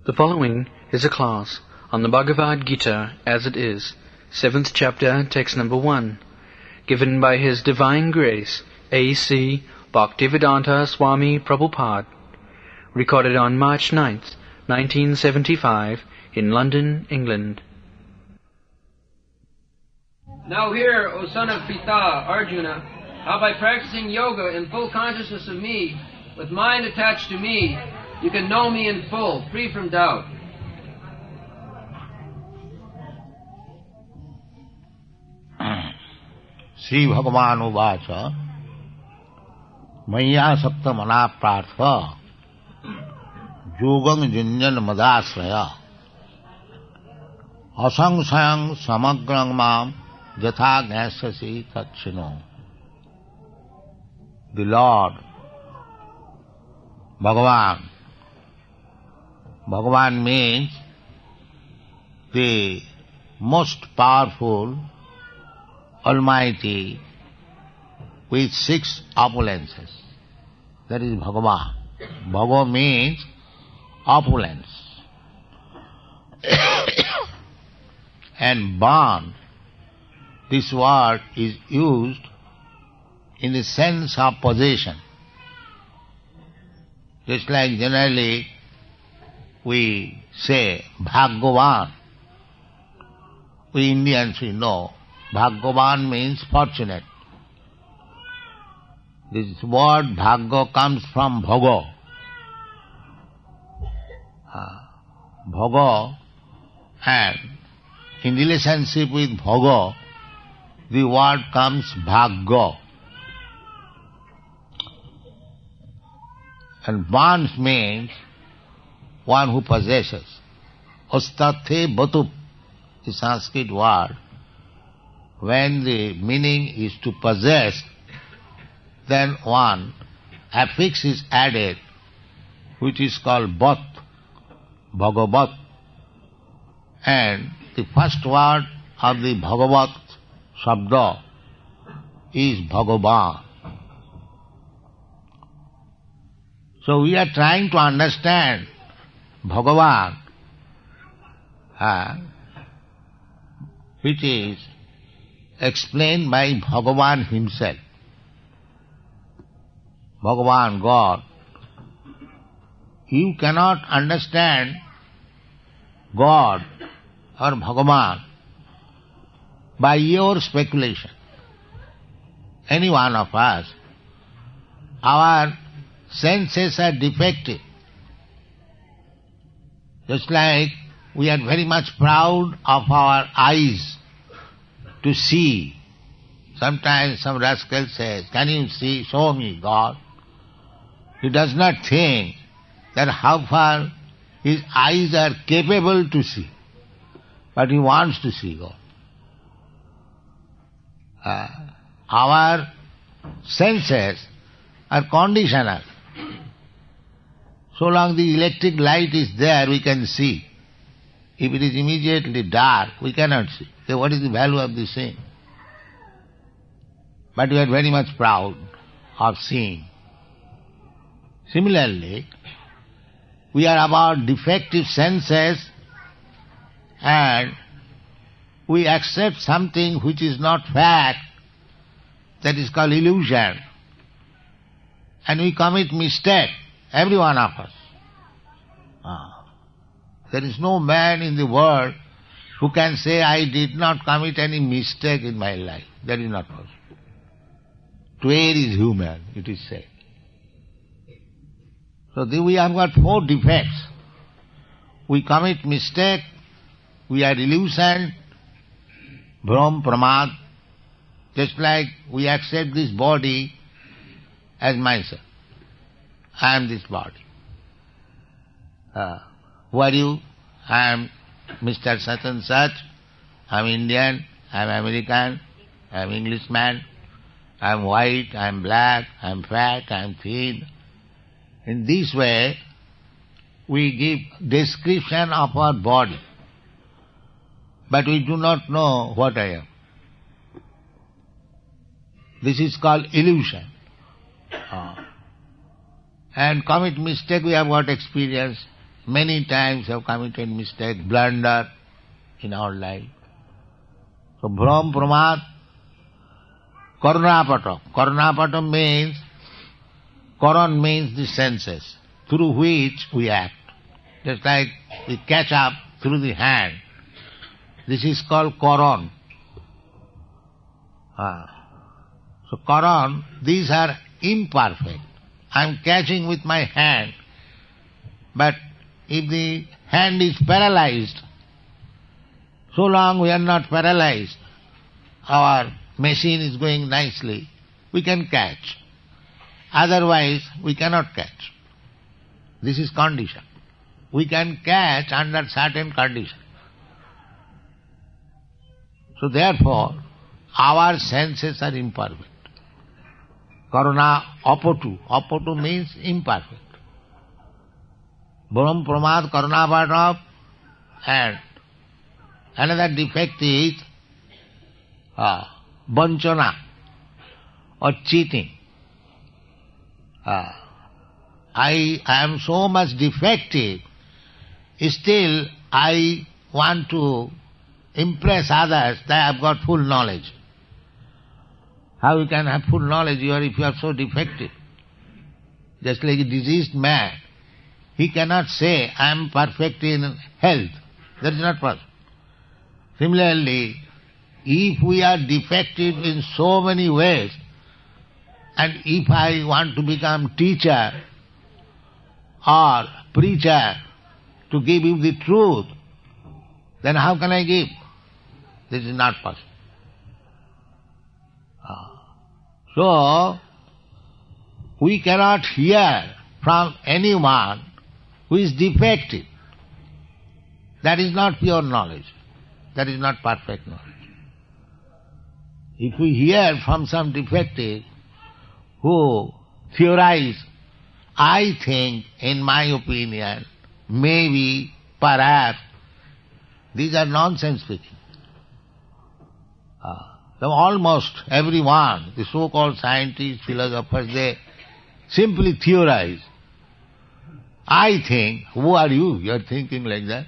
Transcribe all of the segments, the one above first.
The following is a class on the Bhagavad Gita as it is, 7th chapter, text number 1, given by His Divine Grace, A.C. Bhaktivedanta Swami Prabhupada, recorded on March 9th, 1975, in London, England. Now hear, O son of Pita, Arjuna, how by practicing yoga in full consciousness of me, with mind attached to me, you can know me in full, free from doubt. Sri Bhagavan Uvacha Maya Sapta Mana Prartha Yogam Junjan Madasraya Asangsayang Samagrang Mam Jatha Gnasasi Tatchino. The Lord Bhagavan means the most powerful, almighty, with 6 opulences. That is Bhagavan. Bhagavan means opulence. And Ban, this word is used in the sense of possession. Just like generally we say Bhagavan. We Indians, we know Bhagavan means fortunate. This word Bhagya comes from Bhogo. Bhogo, and in relationship with Bhogo, the word comes Bhagya. And Bans means one who possesses. Ostathe batup, the Sanskrit word, when the meaning is to possess, then one affix is added, which is called bat, Bhagavat. And the first word of the Bhagavat Shabda is Bhagavan. So we are trying to understand Bhagavan, which is explained by Bhagavan himself. Bhagavan, God. You cannot understand God or Bhagavan by your speculation. Any one of us, our senses are defective. Just like we are very much proud of our eyes to see. Sometimes some rascal says, "Can you see? Show me God." He does not think that how far his eyes are capable to see, but he wants to see God. Our senses are conditional. So long the electric light is there, we can see. If it is immediately dark, we cannot see. So what is the value of the seeing? But we are very much proud of seeing. Similarly, we are about defective senses and we accept something which is not fact, that is called illusion. And we commit mistake, every one of us. There is no man in the world who can say, "I did not commit any mistake in my life." That is not possible. To err is human, it is said. So we have got 4 defects. We commit mistake, we are illusioned, bhram, pramad, just like we accept this body as myself. I am this body. Who are you? I am Mr. Such and such. I am Indian, I am American, I am Englishman, I am white, I am black, I am fat, I am thin. In this way, we give description of our body, but we do not know what I am. This is called illusion. And commit mistake, we have got experience. many times have committed mistake, blunder in our life. So Brahm Pramad, Karunapata. Karunapata means, Karan means the senses through which we act. Just like we catch up through the hand. This is called Karan. So Karan, these are imperfect. I am catching with my hand, but if the hand is paralyzed, so long we are not paralyzed, our machine is going nicely, we can catch. Otherwise, we cannot catch. This is condition. We can catch under certain condition. So therefore, our senses are imperfect. Karuna apatu. Apatu means imperfect. Brahm Pramad Karunapata, and another defect is vanchana or cheating. I am so much defective, still I want to impress others that I have got full knowledge. How you can have full knowledge if you are so defective? Just like a diseased man, he cannot say, I am perfect in health. That is not possible. Similarly, if we are defective in so many ways, and if I want to become teacher or preacher to give you the truth, then how can I give? This is not possible. So, we cannot hear from anyone who is defective. That is not pure knowledge. That is not perfect knowledge. If we hear from some defective who theorize, I think, in my opinion, maybe, perhaps, these are nonsense speaking. So almost everyone, the so-called scientists, philosophers, they simply theorize. I think, who are you? You are thinking like that.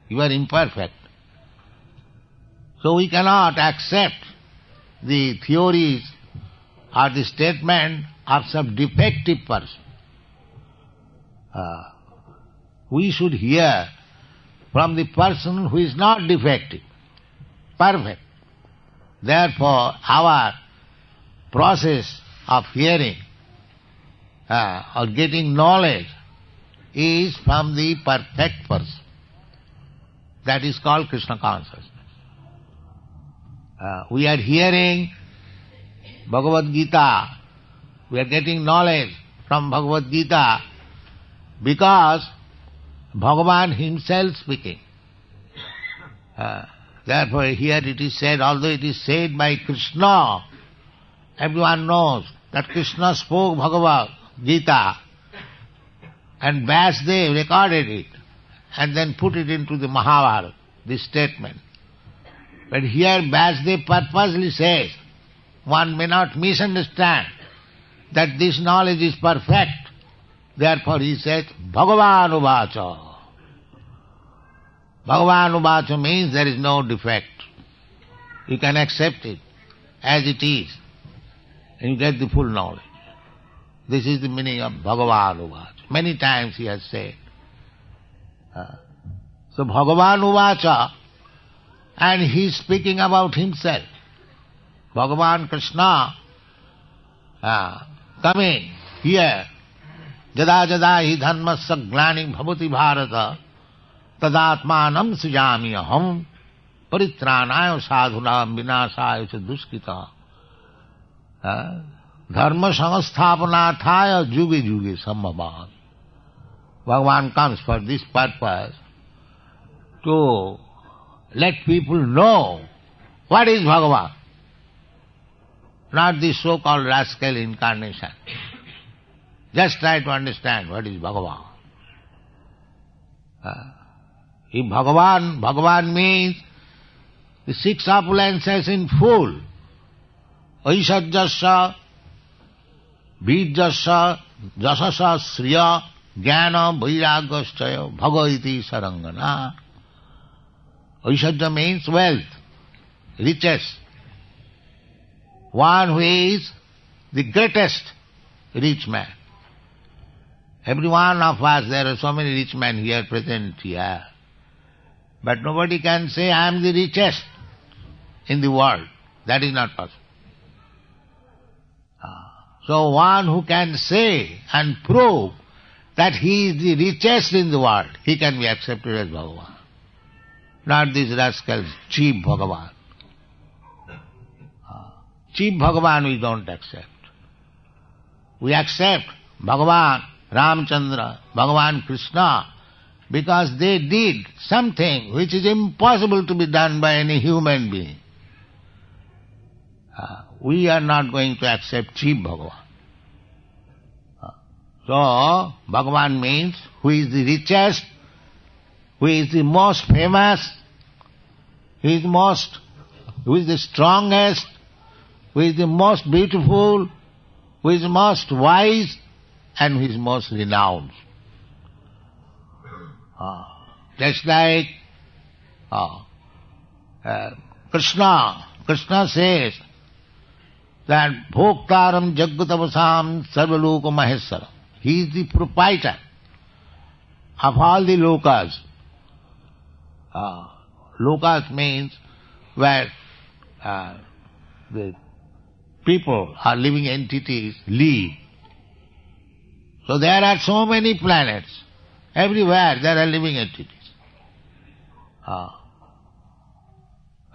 You are imperfect. So we cannot accept the theories or the statement of some defective person. We should hear from the person who is not defective, perfect. Therefore, our process of hearing or getting knowledge is from the perfect person. That is called Krishna consciousness. We are hearing Bhagavad Gita, we are getting knowledge from Bhagavad Gita because Bhagavan himself speaking. Therefore here it is said, although it is said by Krishna, everyone knows that Krishna spoke Bhagavad Gita and Vyasdev recorded it and then put it into the Mahabharata, this statement. But here Vyasdev purposely says, one may not misunderstand that this knowledge is perfect. Therefore he said, Bhagavan Uvacha. Bhagavan Uvacha means there is no defect. You can accept it as it is and you get the full knowledge. This is the meaning of Bhagavan Uvacha. Many times he has said. So Bhagavan Uvacha, and he is speaking about himself. Bhagavan Krishna coming here. Jada jada hi dharmasya glani bhavati bharata tadatmanam sujami aham paritranaya sadhunam vinasaya cha duskita dharma samasthapanarthaya juge juge sambhavan. Bhagavan comes for this purpose, to let people know what is Bhagavan, not this so-called rascal incarnation. Just try to understand what is Bhagavan. If Bhagavan means the six opulences in full, Aishajyasya, Bijasya, Jasasya, Sriya, jnana vairagyaschaya bhava iti sarangana. Aishwarya means wealth, riches. One who is the greatest rich man. Every one of us, there are so many rich men here present here. But nobody can say, I am the richest in the world. That is not possible. So one who can say and prove that he is the richest in the world, he can be accepted as Bhagavan. Not these rascals, cheap Bhagavan. Cheap Bhagavan we don't accept. We accept Bhagavan, Ramchandra, Bhagavan Krishna, because they did something which is impossible to be done by any human being. We are not going to accept cheap Bhagavan. So, Bhagavan means who is the richest, who is the most famous, who is the strongest, who is the most beautiful, who is most wise, and who is most renowned. Just like Krishna says that Bhoktaram Jagatavasam Sarvaloka Maheswaram. He is the proprietor of all the lokas. Lokas means where the people or living entities live. So there are so many planets. Everywhere there are living entities.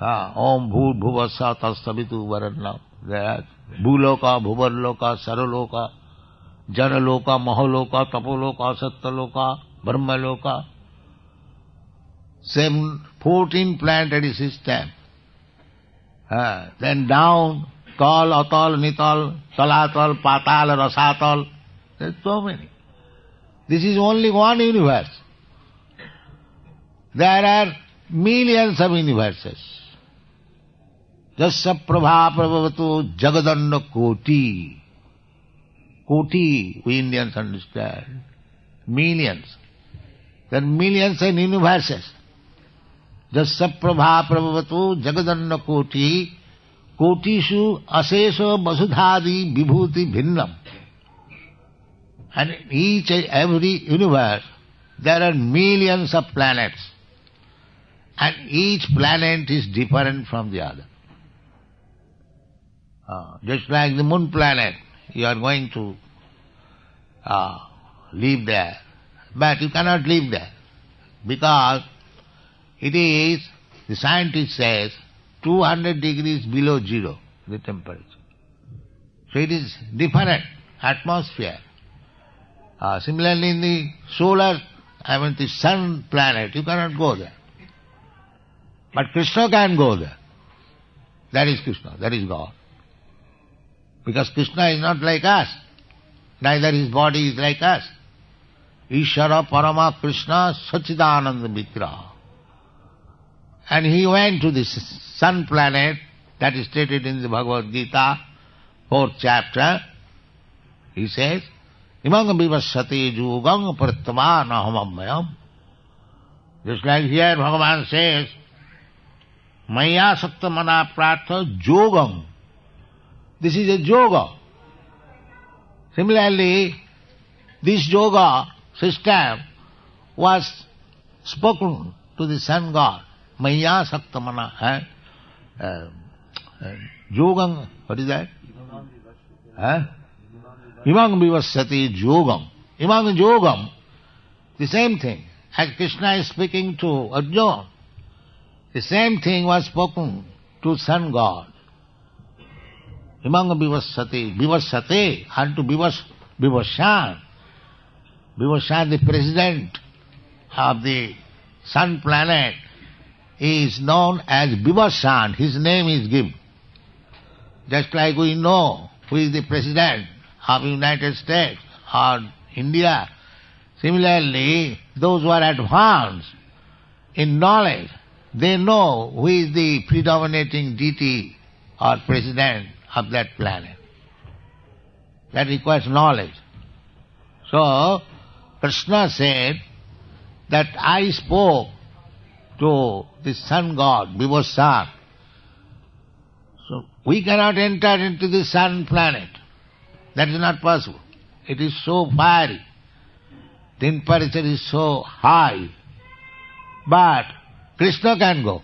Om Bhut Bhuvasa Tastavitu Varannam. There are Bhuloka, Bhuvarloka, Saraloka, Janaloka, Mahaloka, Tapoloka, Sattaloka, Brahmaloka. 14 planetary system. Then down, Kal, Atal, Nital, Talatal, Patal, Rasatal. There are so many. This is only one universe. There are millions of universes. Jasya prabha prabhavatu jagadanda koti. Koti, we Indians understand. Millions. There are millions of universes. Jasya prabha prabhavatu jagadanda koti. Kotishu asesha vasudhadi vibhuti bhinnam. And in each and every universe, there are millions of planets. And each planet is different from the other. Just like the moon planet, you are going to live there. But you cannot live there. Because it is, the scientist says, 200 degrees below zero, the temperature. So it is different atmosphere. Similarly in the the sun planet, you cannot go there. But Krishna can go there. That is Krishna, that is God. Because Krishna is not like us, neither his body is like us. Ishara Parama Krishna Sachidananda Vigraha. And he went to the sun planet, that is stated in the Bhagavad Gita, 4th chapter. He says, Imang vivasate jugam prattama nahamammayam. Just like here Bhagavan says, Maya saktamana pratha jogam. This is a yoga. Similarly, this yoga system was spoken to the sun god. Maya saktamana. Yogam, what is that? Imang vivasati yogam. Imang yogam, the same thing. As Krishna is speaking to Arjuna, the same thing was spoken to sun god. Imang vivasati, vivasate, and to Vivashan. Vivashan, the president of the sun planet, is known as Vivashan. His name is given. Just like we know who is the president of United States or India. Similarly, those who are advanced in knowledge, they know who is the predominating deity or president of that planet. That requires knowledge. So, Krishna said that I spoke to the sun god, Vibhushan. So we cannot enter into the sun planet. That is not possible. It is so fiery. Temperature is so high. But Krishna can go.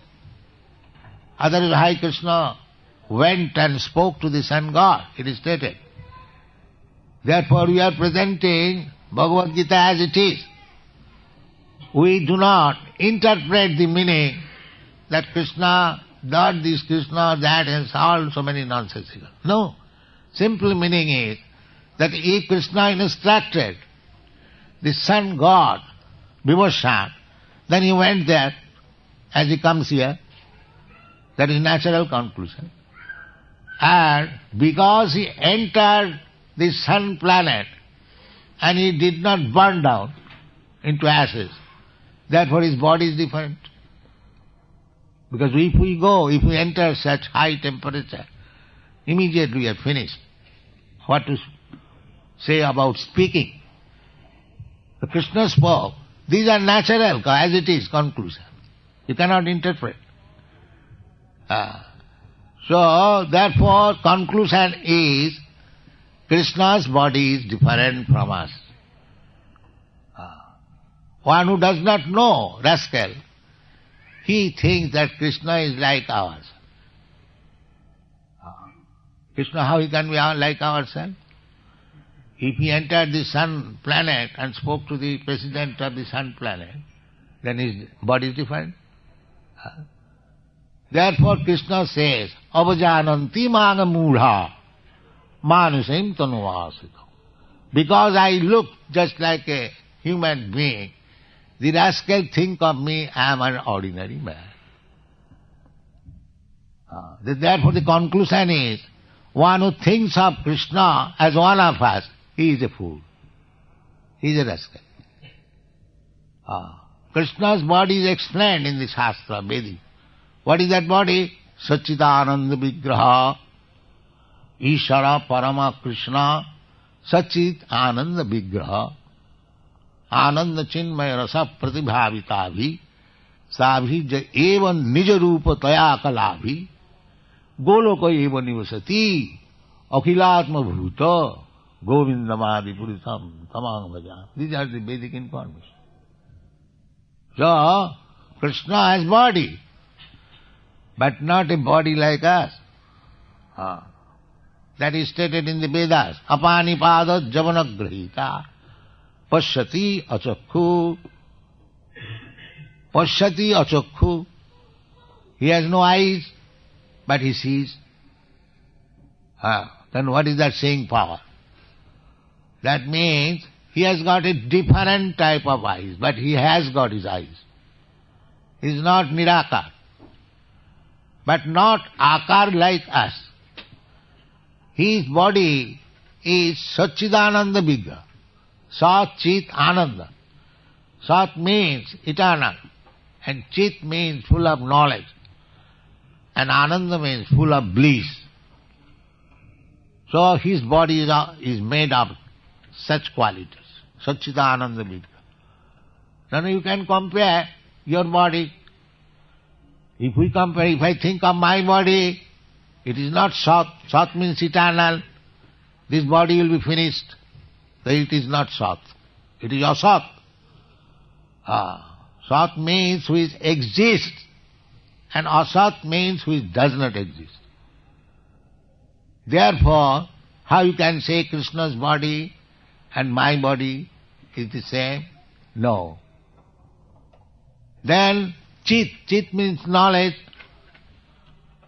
Otherwise, High Krishna went and spoke to the sun god, it is stated. Therefore, we are presenting Bhagavad Gita as it is. We do not interpret the meaning that Krishna, not this Krishna, that, and all so many nonsensical. No. Simple meaning is that if Krishna instructed the sun god, Vibhushan, then he went there as he comes here. That is natural conclusion. And because he entered the sun planet and he did not burn down into ashes, therefore his body is different. Because if we enter such high temperature, immediately we are finished. What to say about speaking? The Krishna spoke. These are natural, as it is, conclusion. You cannot interpret. So, therefore, conclusion is, Krishna's body is different from us. One who does not know, rascal, he thinks that Krishna is like ours. Krishna, how he can be like ourselves? If he entered the sun planet and spoke to the president of the sun planet, then his body is different. Therefore Krishna says, avajananti maga mudha manusam tanuvasito. Because I look just like a human being, the rascal think of me, I am an ordinary man. Therefore the conclusion is, one who thinks of Krishna as one of us, he is a fool. He is a rascal. Krishna's body is explained in the Shastra, Vedic. What is that body? Satchidananda Vigraha, Ishara Parama Krishna, Satchit Ananda Vigraha, Ananda Chinmaya Rasa Pratibhavitavi, Sabhi Eva Nija Rupa Taya Kalavi, Goloka Eva Nivasati, Akhilatma Bhuta, Govindamadi Puritam, Tamang Bhajan. These are the basic information. So, Krishna has body, but not a body like us. That is stated in the Vedas. Apani pada javanagrahita pashyati achakhu. Pashyati achakhu. He has no eyes, but he sees. Then what is that saying power? That means he has got a different type of eyes, but he has got his eyes. He is not nirakar, but not akar like us. His body is Satchidananda Vigraha. Sat Chit Ananda. Sat means eternal, and Chit means full of knowledge, and Ananda means full of bliss. So his body is made of such qualities. Satchidananda Vigraha. Then you can compare your body. If I think of my body, it is not Sat. Sat means eternal. This body will be finished. So it is not Sat. It is Asat. Sat means which exists, and Asat means which does not exist. Therefore, how you can say Krishna's body and my body is the same? No. Then Chit. Chit means knowledge,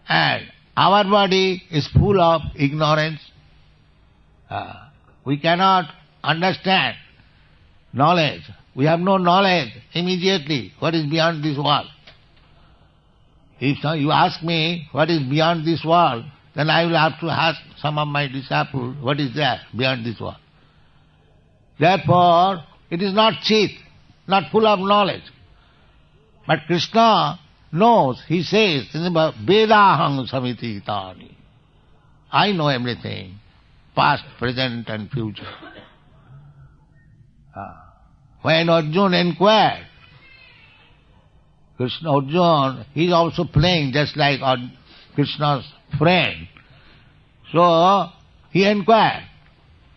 and our body is full of ignorance. We cannot understand knowledge. We have no knowledge immediately what is beyond this world. If you ask me what is beyond this world, then I will have to ask some of my disciples what is there beyond this world. Therefore, it is not Chit, not full of knowledge. But Krishna knows, he says in the Vedahang Samiti Tani. I know everything, past, present and future. when Arjuna inquired, Arjuna, he is also playing just like Krishna's friend. So he inquired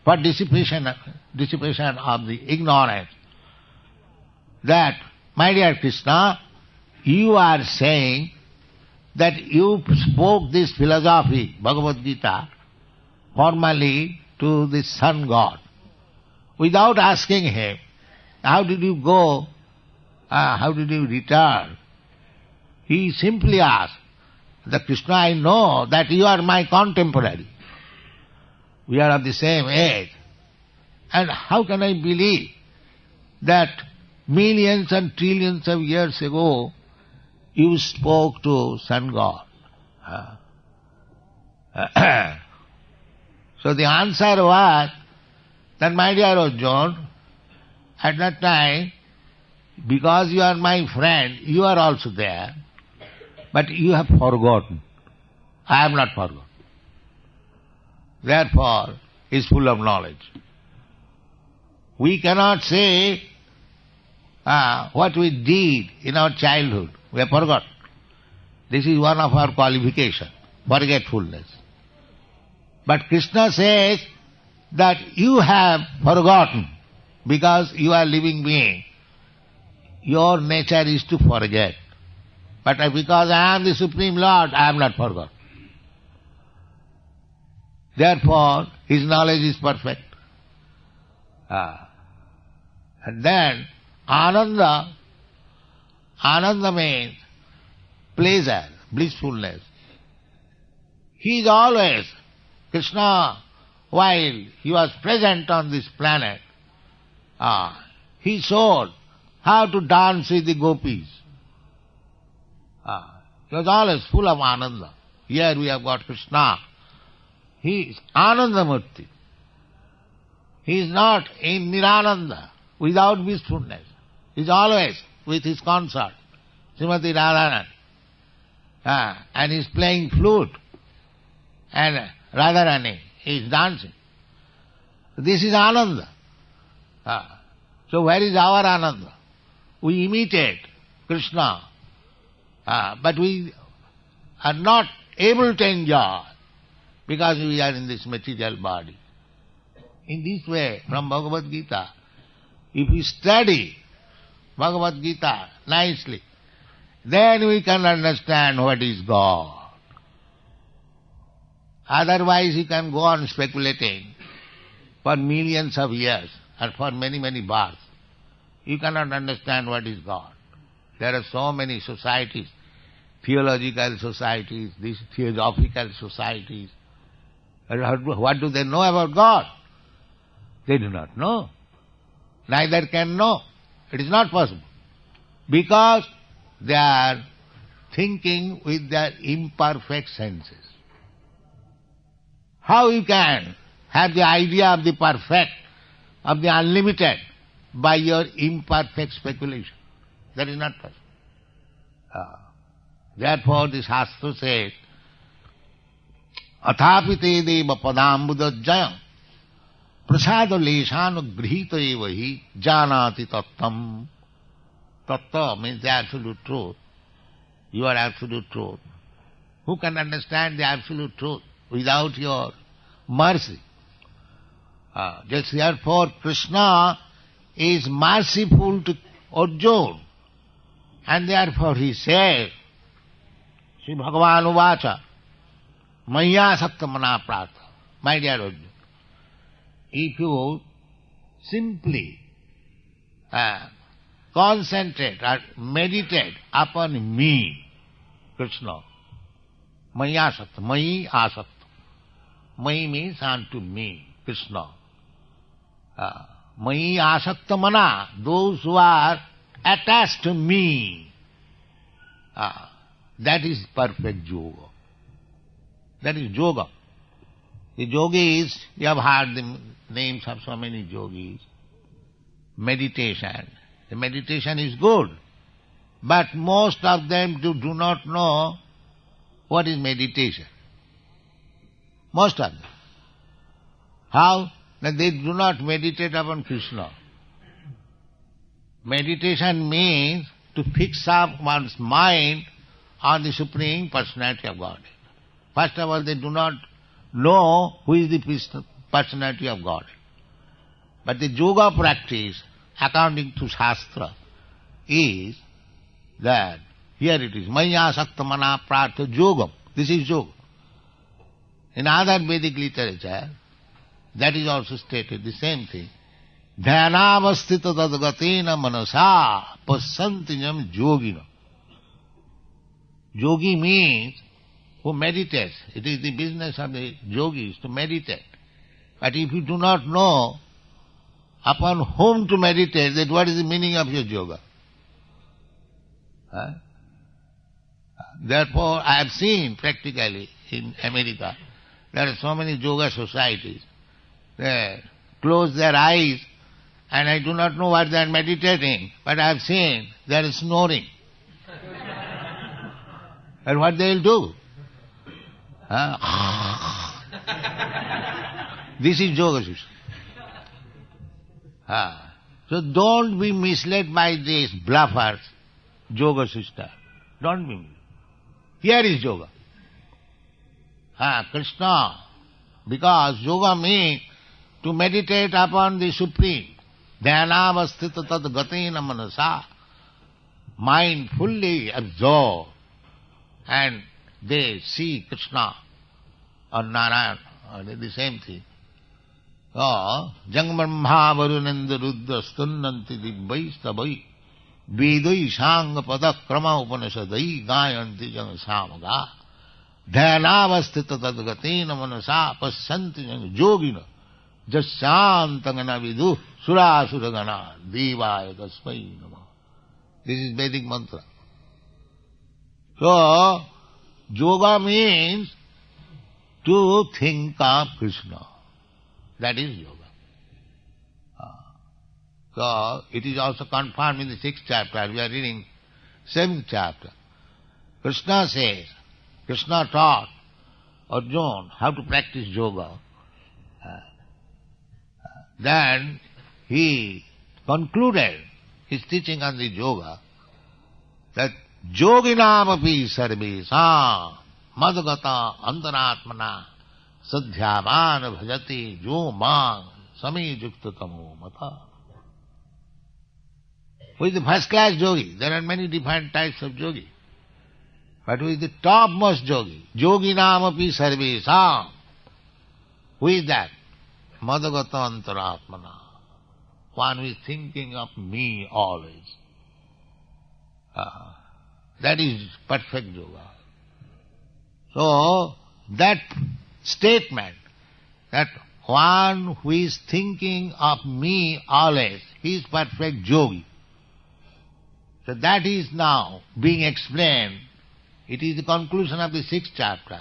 for dissipation of the ignorance, that, my dear Krishna, you are saying that you spoke this philosophy, Bhagavad Gita, formally to the sun god, without asking him, how did you go, how did you return? He simply asked, that Krishna, I know that you are my contemporary. We are of the same age. And how can I believe that millions and trillions of years ago you spoke to sun god? So the answer was that, my dear Arjuna, at that time, because you are my friend, you are also there, but you have forgotten. I have not forgotten. Therefore, he is full of knowledge. We cannot say what we did in our childhood. We have forgotten. This is one of our qualifications, forgetfulness. But Krishna says that you have forgotten because you are living being. Your nature is to forget. But because I am the Supreme Lord, I am not forgotten. Therefore, his knowledge is perfect. And then, Ananda means pleasure, blissfulness. He is always, Krishna, while he was present on this planet, he showed how to dance with the gopis. He was always full of Ananda. Here we have got Krishna. He is Anandamurti. He is not in Nirananda, without blissfulness. He is always with his consort, Srimati Radharani. And he is playing flute. And Radharani is dancing. This is Ananda. So where is our Ananda? We imitate Krishna, but we are not able to enjoy because we are in this material body. In this way, from Bhagavad Gita, if we study Bhagavad Gita nicely, then we can understand what is God. Otherwise, you can go on speculating for millions of years and for many, many births. You cannot understand what is God. There are so many societies, theological societies, these theosophical societies. What do they know about God? They do not know. Neither can know. It is not possible. Because they are thinking with their imperfect senses. How you can have the idea of the perfect, of the unlimited, by your imperfect speculation? That is not possible. Therefore the Shastra says, Athapite deva padambudajjayam prasada leshanu grihita evahi janati tattam. Tatta means the absolute truth. You are absolute truth. Who can understand the absolute truth without your mercy? Just therefore Krishna is merciful to Arjuna. And therefore he says, Sri Bhagavan Uvacha, Maya Sakta Mana Prartha. My dear Arjuna, if you simply concentrate or meditate upon me, Krishna, Maya Sakta, Mayi Asakta. Mayi means unto me, Krishna. Mayi Asakta Mana, those who are attached to me. That is perfect yoga. That is yoga. The yogis, you have heard the names of so many yogis. Meditation. The meditation is good, but most of them do not know what is meditation. Most of them. How? That they do not meditate upon Krishna. Meditation means to fix up one's mind on the Supreme Personality of Godhead. First of all, they do not know who is the Personality of Godhead. But the yoga practice, according to Shastra, is that, here it is, Maya Sakta Mana Prartha Yogam. This is yoga. In other Vedic literature, that is also stated, the same thing. Dhyanavastita tadgatena manasa pasantinyam yogina. Yogi means who meditates. It is the business of the yogis to meditate. But if you do not know upon whom to meditate, then what is the meaning of your yoga? Therefore, I have seen practically in America, there are so many yoga societies. They close their eyes and I do not know what they are meditating, but I have seen they are snoring. And what they will do? This is yoga system. So don't be misled by these bluffers, yoga system. Don't be misled. Here is yoga. Krishna. Because yoga means to meditate upon the Supreme. Dhyanavastita tad gatina manasa. Mind fully absorbed. And they see Krishna or Narayan, or the same thing. So, Jang Brahma Varunanda Rudra Stunnanti Digbhai Stabhai Vedai Shanga Pada Krama Upanishadai Gayanti Jang Samaga Dhyanavastita Tadgatena Manasa Pasanti Jang Yogina Jasyantangana Vidu Surasuragana Devaya Tasmai Nama. This is Vedic mantra. So, yoga means to think of Krishna. That is yoga. So, it is also confirmed in the 6th chapter. We are reading 7th chapter. Krishna says, Krishna taught Arjuna how to practice yoga. Then he concluded his teaching on the yoga that yoginamapi sarvesam madgata antaratmana sadhyavan bhajati yo mang sami yuktamo mata. Who is the first class yogi? There are many different types of yogi. But who is the topmost yogi? Yoginamapi sarvesam. Who is that? Madhagata antaratmana. One who is thinking of me always. That is perfect yoga. So, that statement, that one who is thinking of me always, he is perfect yogi. So that is now being explained. It is the conclusion of the 6th chapter.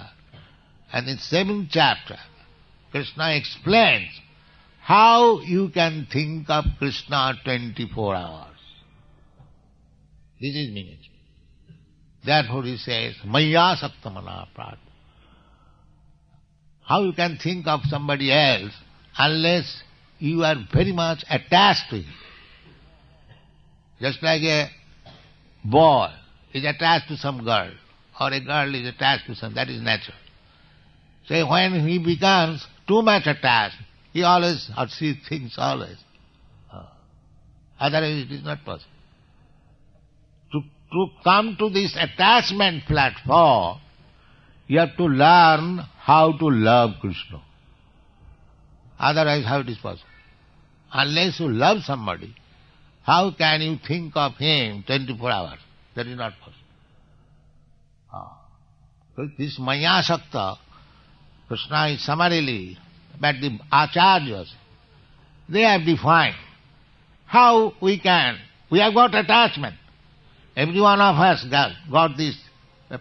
And in 7th chapter, Krishna explains how you can think of Krishna 24 hours. This is meaning. Therefore he says, Maya Saktamana Prat. How you can think of somebody else unless you are very much attached to him. Just like a boy is attached to some girl, or a girl is attached to some, that is natural. So when he becomes too much attached, he always, or she thinks always. Otherwise it is not possible. To come to this attachment platform, you have to learn how to love Krishna. Otherwise, how it is possible? Unless you love somebody, how can you think of him 24 hours? That is not possible. So this Maya Shakta, Krishna is summarily, but the Acharyas, they have defined how we have got attachment. Every one of us got this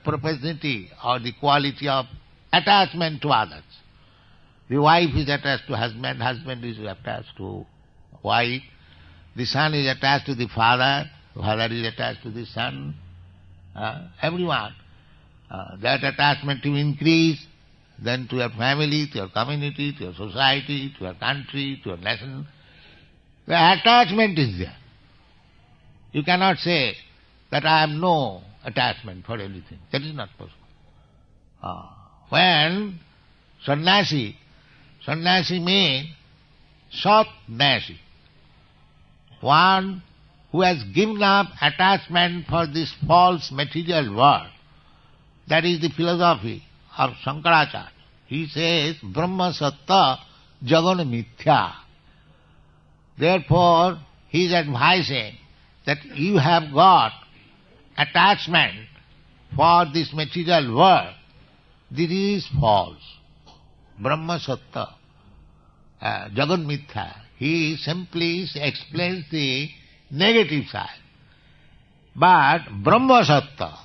propensity or the quality of attachment to others. The wife is attached to husband, husband is attached to wife, the son is attached to the father, father is attached to the son, everyone. That attachment will increase, then to your family, to your community, to your society, to your country, to your nation. The attachment is there. You cannot say that I have no attachment for anything. That is not possible. When sannyasi means sat-nasi, one who has given up attachment for this false material world. That is the philosophy of Shankaracharya. He says, Brahma Satta Jagan Mithya. Therefore, he is advising that you have got attachment for this material world. This is false. Brahma Satta Jagan Mithya. He simply explains the negative side. But Brahma Satta,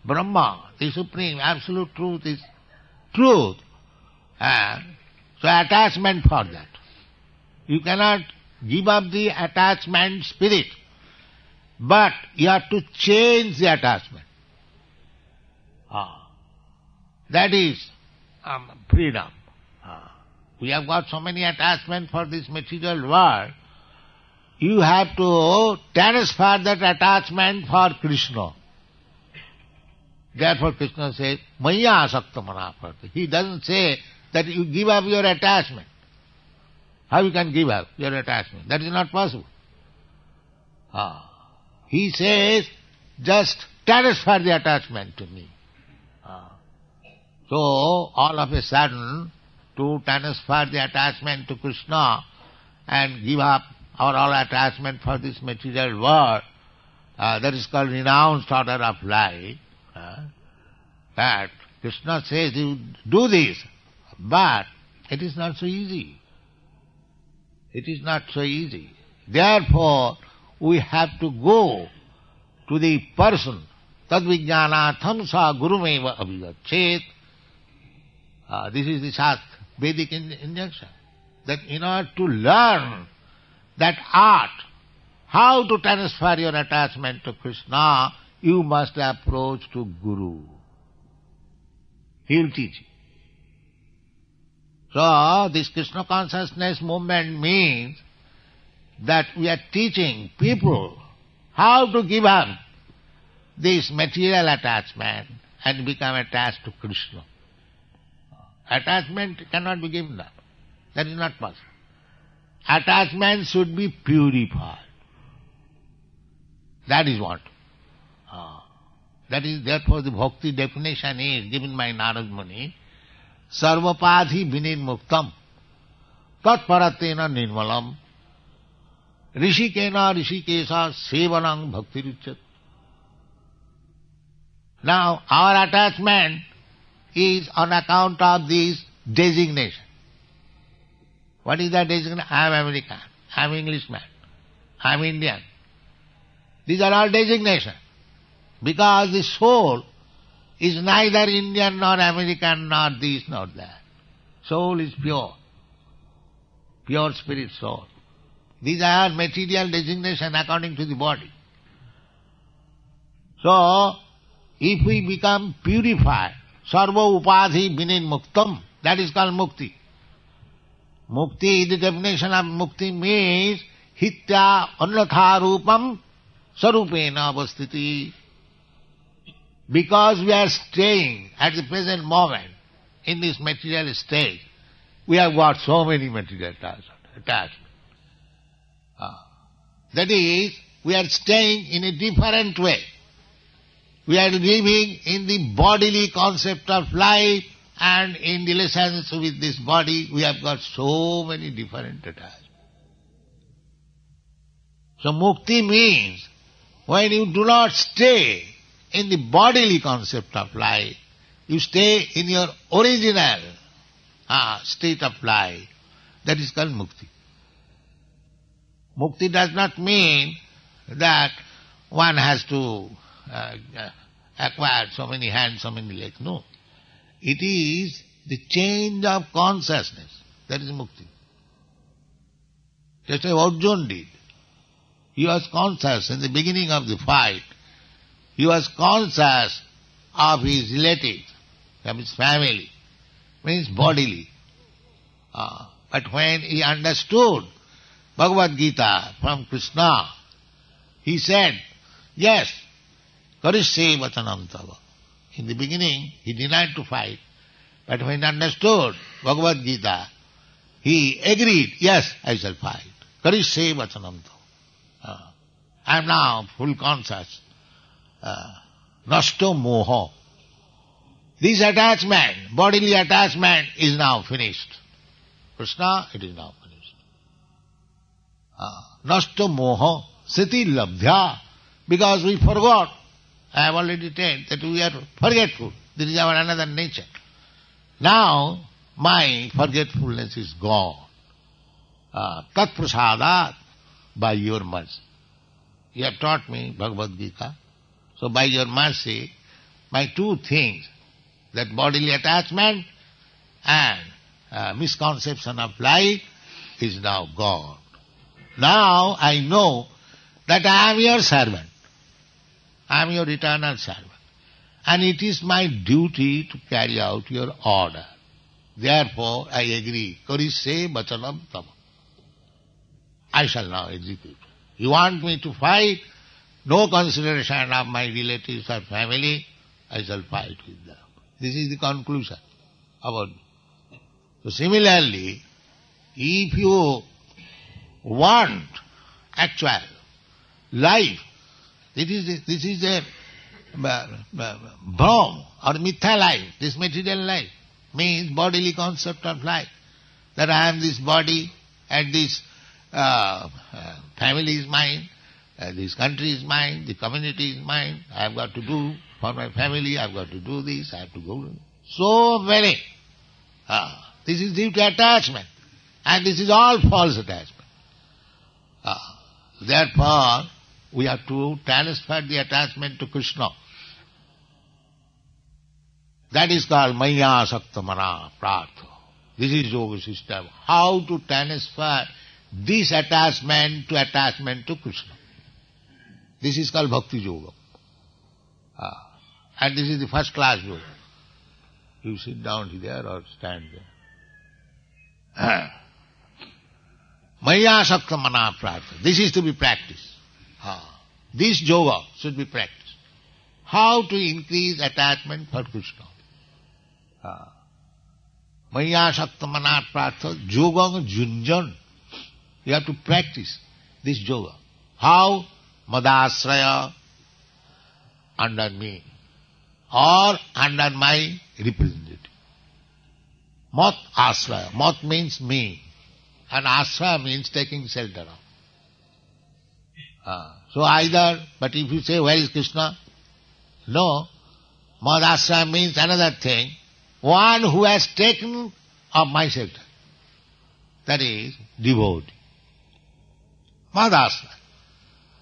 Brahma, the supreme absolute truth is truth. And so attachment for that. You cannot give up the attachment spirit, but you have to change the attachment. That is freedom. We have got so many attachments for this material world. You have to transfer that attachment for Krishna. Therefore Krishna says, Maya asakta manaparte. He doesn't say that you give up your attachment. How you can give up your attachment? That is not possible. He says, just transfer the attachment to me. So, all of a sudden, to transfer the attachment to Krishna and give up our all attachment for this material world, that is called renounced order of life. That Krishna says, you do this, but it is not so easy. It is not so easy. Therefore, we have to go to the person, tadvijnanatham sa gurumeva abhijachet. This is the Shastra, Vedic injunction. That in order to learn that art, how to transfer your attachment to Krishna, you must approach to Guru. He will teach you. So, this Krishna consciousness movement means that we are teaching people how to give up this material attachment and become attached to Krishna. Attachment cannot be given up. That is not possible. Attachment should be purified. That is what. That is, therefore, the bhakti definition is given by Narad Muni, sarvapadhi vinirmuktam tatparatena nirmalam rishikena rishikesa sevanam bhaktiruchat. Now, our attachment is on account of this designation. What is that designation? I am American, I am Englishman, I am Indian. These are all designations. Because the soul is neither Indian nor American nor this nor that. Soul is pure. Pure spirit soul. These are material designation according to the body. So, if we become purified, sarva upadhi vinin muktam, that is called mukti. Mukti, the definition of mukti means hitya annatha rupam sarupena avastiti. Because we are staying at the present moment in this material state, we have got so many material attachments. That is, we are staying in a different way. We are living in the bodily concept of life, and in relations with this body, we have got so many different attachments. So mukti means, when you do not stay in the bodily concept of life, you stay in your original state of life. That is called mukti. Mukti does not mean that one has to acquire so many hands, so many legs. No. It is the change of consciousness. That is mukti. Just as Arjuna did. He was conscious in the beginning of the fight. He was conscious of his relatives, of his family, means bodily. But when he understood Bhagavad Gita from Krishna, he said Yes, Karishe Vachanam Tava. In the beginning, he denied to fight, but when he understood Bhagavad Gita, he agreed, yes, I shall fight. Karishe Vachanam Tava. I am now full conscious. Nasto moho. This attachment, bodily attachment, is now finished. Krishna, it is now finished. Nasto moho sati labdhya. Because we forgot. I have already told that we are forgetful. This is our another nature. Now, my forgetfulness is gone. Tat prasadat, by your mercy. You have taught me Bhagavad Gita. So by your mercy, my two things, that bodily attachment and misconception of life, is now gone. Now I know that I am your servant. I am your eternal servant. And it is my duty to carry out your order. Therefore I agree. Karishe Vachanam Tava. I shall now execute. You want me to fight? No consideration of my relatives or family, I shall fight with them. This is the conclusion about it. So similarly, if you want actual life, this is a bhram or mithya life, this material life, means bodily concept of life. That I am this body and this family is mine, this country is mine, the community is mine, I have got to do for my family, I have got to do this, I have to go. So many. This is due to attachment. And this is all false attachment. Therefore, we have to transfer the attachment to Krishna. That is called Maya Saktamana Prartha. This is yoga system. How to transfer this attachment to Krishna. This is called Bhakti Yoga. And this is the first class yoga. You sit down here or stand there. Maya Saktamana Prartha. This is to be practiced. This yoga should be practiced. How to increase attachment for Krishna. Maya Saktamana Prartha Yogam Junjan. You have to practice this yoga. How? Madasraya, under me, or under my representative. Mat asraya. Mat means me, and asraya means taking shelter of. So either, but if you say, where is Krishna? No. Mad asraya means another thing. One who has taken of my shelter. That is devotee. Mad asraya.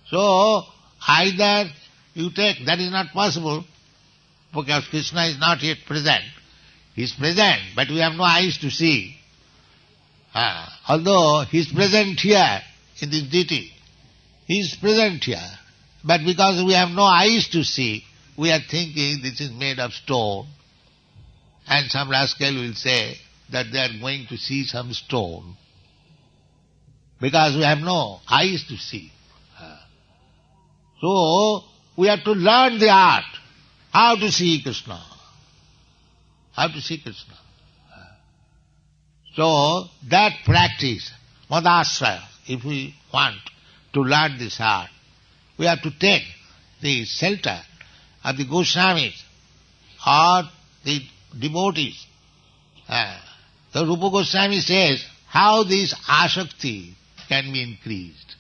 So, either you take, that is not possible, because Krishna is not yet present. He is present, but we have no eyes to see. Although he is present here in this deity, he is present here, but because we have no eyes to see, we are thinking this is made of stone, and some rascal will say that they are going to see some stone, because we have no eyes to see. So, we have to learn the art, how to see Krishna. How to see Krishna. So, that practice, madasraya, if we want to learn this art, we have to take the shelter of the Goswamis or the devotees. The Rupa Goswami says how this asakti can be increased.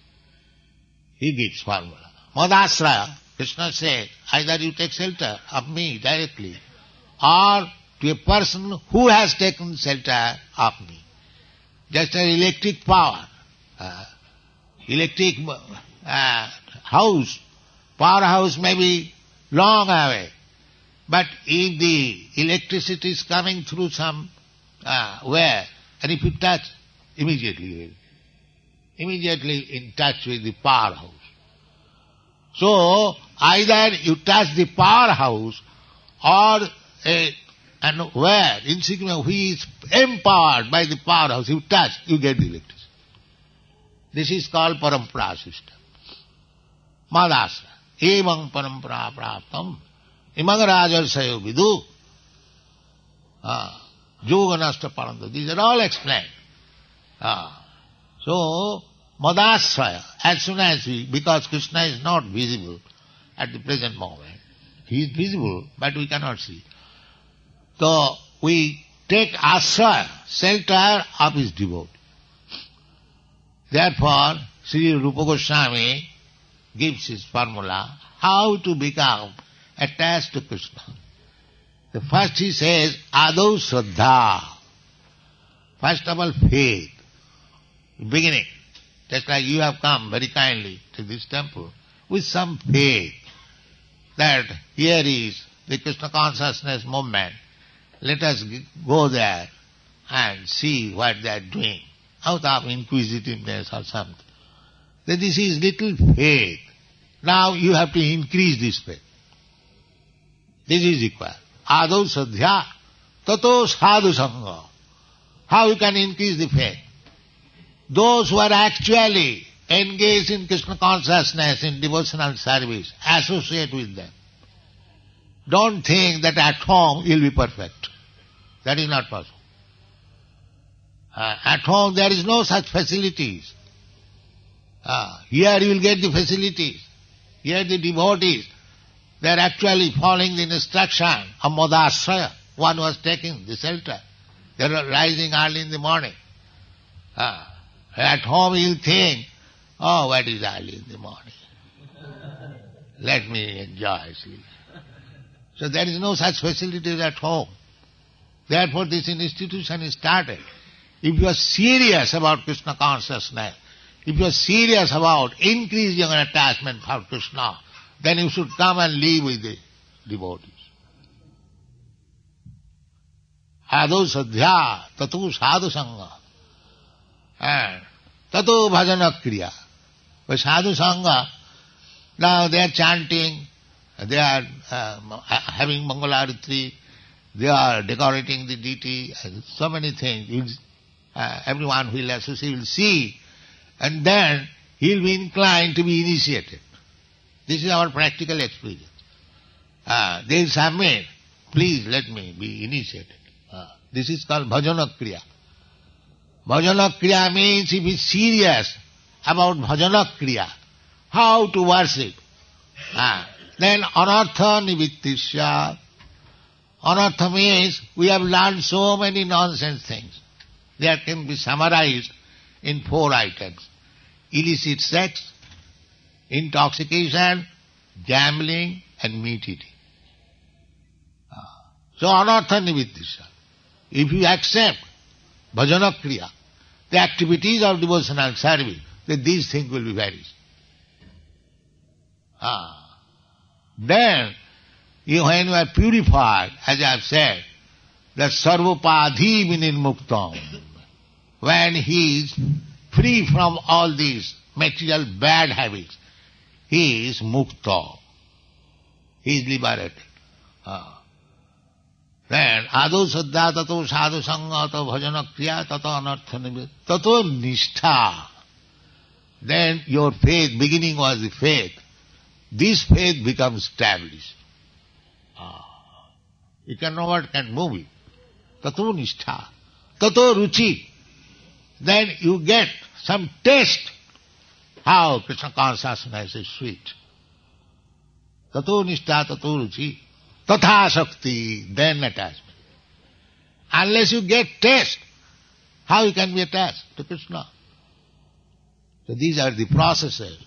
He gives formula. Madasraya, Krishna said, either you take shelter of me directly, or to a person who has taken shelter of me. Just an electric power, electric house, powerhouse may be long away, but if the electricity is coming through some where, and if you touch, immediately in touch with the powerhouse. So, either you touch the powerhouse or and where, insignificant, he is empowered by the powerhouse, you touch, you get the electricity. This is called parampara system. Madasra. Evang parampara praptam imang rajarsayo vidu yoga nasta paranta. These are all explained. So, madasraya, as soon as because Krishna is not visible at the present moment, he is visible, but we cannot see. So, we take asraya, shelter of his devotee. Therefore, Sri Rupa Goswami gives his formula, how to become attached to Krishna. The first he says, Adau Shraddha. First of all, faith. Beginning. Just like you have come very kindly to this temple with some faith that here is the Krishna consciousness movement. Let us go there and see what they are doing out of inquisitiveness or something. That this is little faith. Now you have to increase this faith. This is required. Adau sadhya tato sadhu sangha. How you can increase the faith? Those who are actually engaged in Krishna consciousness, in devotional service, associate with them. Don't think that at home you'll be perfect. That is not possible. At home there is no such facilities. Here you will get the facilities. Here the devotees, they are actually following the instruction of Madasraya, one who was taking the shelter. They are rising early in the morning. At home you think, oh, what is early in the morning? Let me enjoy sleep. So there is no such facilities at home. Therefore this institution is started. If you are serious about Krishna consciousness, if you are serious about increasing your attachment for Krishna, then you should come and live with the devotees. Adau sadhya tatu sadhu sangha and tatu bhajana kriya. But sadhu sangha, now they are chanting, they are having Mangalarati, they are decorating the deity, and so many things. Everyone who will associate will see, and then he will be inclined to be initiated. This is our practical experience. They will submit, please let me be initiated. This is called bhajana kriya. Bhajana kriya means if he is serious about bhajana kriya, how to worship, then anartha nivittisya. Anartha means we have learned so many nonsense things. They can be summarized in 4 items. Illicit sex, intoxication, gambling and meat eating. So anartha nivittisya. If you accept bhajana kriya, the activities of devotional service, then these things will be vanished. Then, when you are purified, as I have said, that sarvapadhi vinirmuktam, when he is free from all these material bad habits, he is mukta. He is liberated. Then, adu saddha tato sadhu sangha tato bhajana kriya tato anartha nivit tato nishtha. Then your faith, beginning was the faith. This faith becomes established. You can know what can move you. Tato nishtha. Tato ruchi. Then you get some taste how Krishna consciousness is sweet. Tato nishtha, tato ruchi. Tatha shakti, then attachment. Unless you get taste, how you can be attached to Krishna? So these are the processes.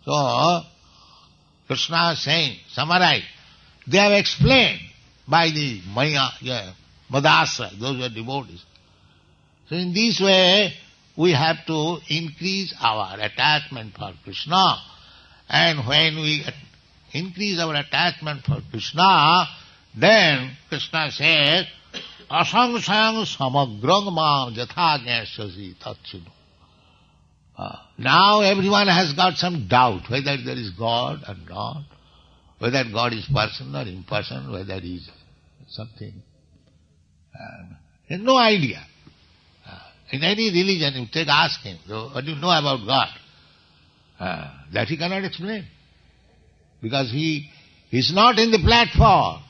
So, Krishna is saying, summarize, they have explained by the Maya, Madasra, those who are devotees. So in this way, we have to increase our attachment for Krishna. And when we increase our attachment for Krishna, then Krishna says, asangsayang samagrang mam jatha jnasasi tatchinu. Now everyone has got some doubt whether there is God or not, whether God is person or impersonal, whether he is something. He has no idea. In any religion, you ask him, what do you know about God? That he cannot explain. because he is not in the platform.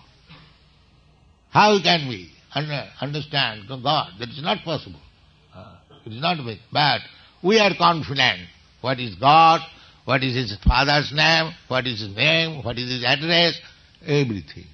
How can we understand God? That is not possible. It is not possible. But we are confident. What is God? What is His Father's name? What is His name? What is His address? Everything.